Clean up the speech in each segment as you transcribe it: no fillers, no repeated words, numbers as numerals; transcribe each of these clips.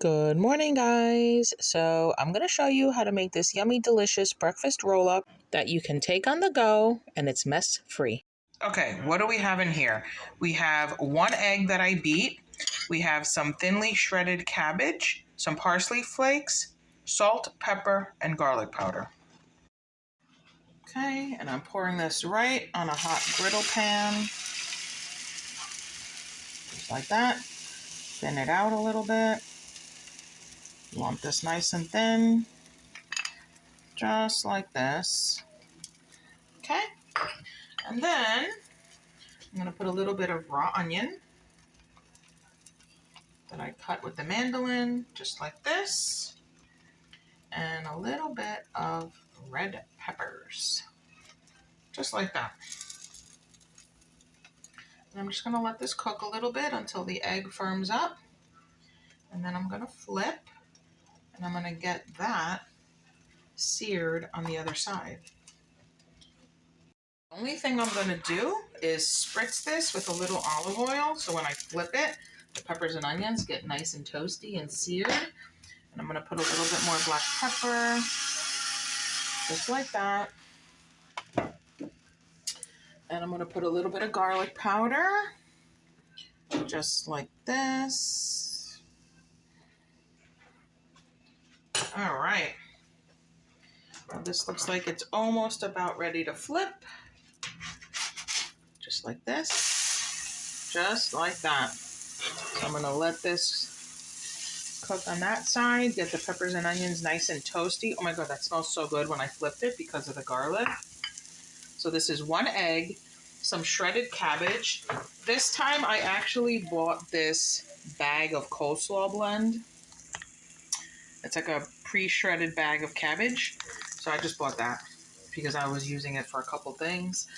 Good morning, guys. So, I'm going to show you how to make this yummy, delicious breakfast roll up that you can take on the go and it's mess free. Okay, what do we have in here? We have one egg that I beat. We have some thinly shredded cabbage, some parsley flakes, salt, pepper, and garlic powder. Okay, and I'm pouring this right on a hot griddle pan. Just like that. Thin it out a little bit. You want this nice and thin. Just like this. Okay, and then I'm going to put a little bit of raw onion that I cut with the mandolin, just like this, and a little bit of red peppers, just like that. And I'm just going to let this cook a little bit until the egg firms up, and then I'm going to flip, and I'm going to get that seared on the other side. The only thing I'm going to do is spritz this with a little olive oil, so when I flip it, the peppers and onions get nice and toasty and seared. And I'm going to put a little bit more black pepper, just like that. And I'm going to put a little bit of garlic powder, just like this. All right. Now this looks like it's almost about ready to flip. Just like this. Just like that. So I'm going to let this cook on that side. Get the peppers and onions nice and toasty. Oh my God, that smells so good when I flipped it because of the garlic. So this is one egg, some shredded cabbage. This time I actually bought this bag of coleslaw blend. It's like a pre-shredded bag of cabbage. So I just bought that because I was using it for a couple things.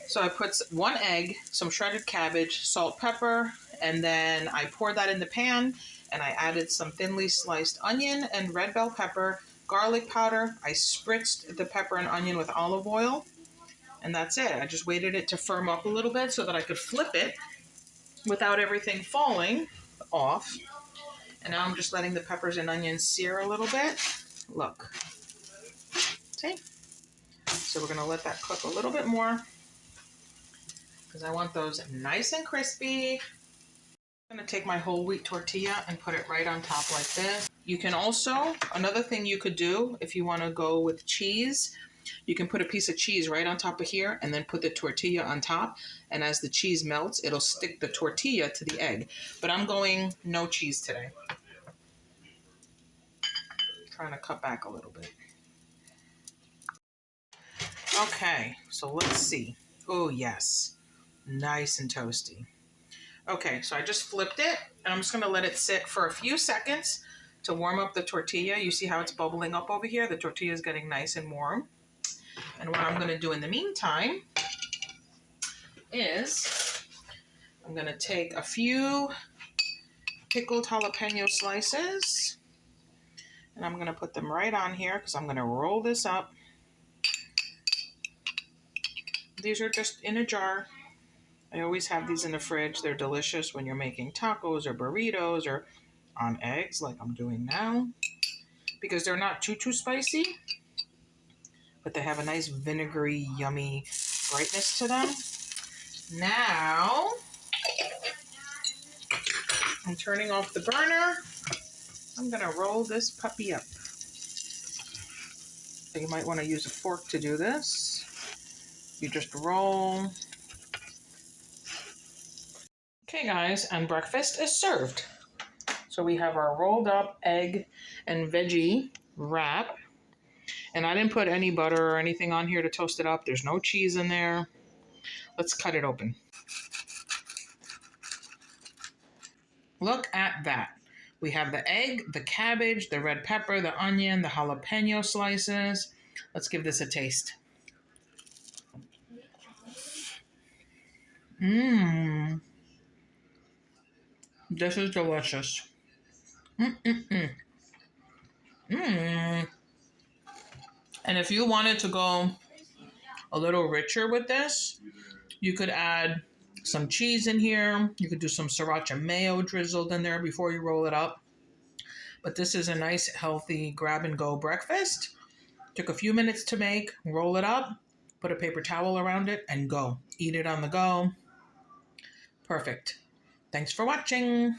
So I put one egg, some shredded cabbage, salt, pepper, and then I poured that in the pan and I added some thinly sliced onion and red bell pepper, garlic powder. I spritzed the pepper and onion with olive oil, and that's it. I just waited it to firm up a little bit so that I could flip it without everything falling off. And now I'm just letting the peppers and onions sear a little bit. Look. See? So we're going to let that cook a little bit more because I want those nice and crispy. I'm going to take my whole wheat tortilla and put it right on top like this. You can also, another thing you could do if you want to go with cheese, you can put a piece of cheese right on top of here and then put the tortilla on top. And as the cheese melts, it'll stick the tortilla to the egg. But I'm going no cheese today. Trying to cut back a little bit. Okay, so let's see. Oh, yes. Nice and toasty. Okay, so I just flipped it, and I'm just going to let it sit for a few seconds to warm up the tortilla. You see how it's bubbling up over here? The tortilla is getting nice and warm. And what I'm going to do in the meantime is I'm going to take a few pickled jalapeno slices, and I'm going to put them right on here because I'm going to roll this up. These are just in a jar. I always have these in the fridge. They're delicious when you're making tacos or burritos or on eggs like I'm doing now because they're not too spicy, but they have a nice vinegary, yummy brightness to them. Now, I'm turning off the burner. I'm going to roll this puppy up. So you might want to use a fork to do this. You just roll. Okay, guys, and breakfast is served. So we have our rolled up egg and veggie wrap. And I didn't put any butter or anything on here to toast it up. There's no cheese in there. Let's cut it open. Look at that. We have the egg, the cabbage, the red pepper, the onion, the jalapeno slices. Let's give this a taste. Mmm. This is delicious. Mmm. And if you wanted to go a little richer with this, you could add some cheese in here. You could do some sriracha mayo drizzled in there before you roll it up. But this is a nice, healthy grab and go breakfast. Took a few minutes to make, roll it up, put a paper towel around it, and go. Eat it on the go. Perfect. Thanks for watching.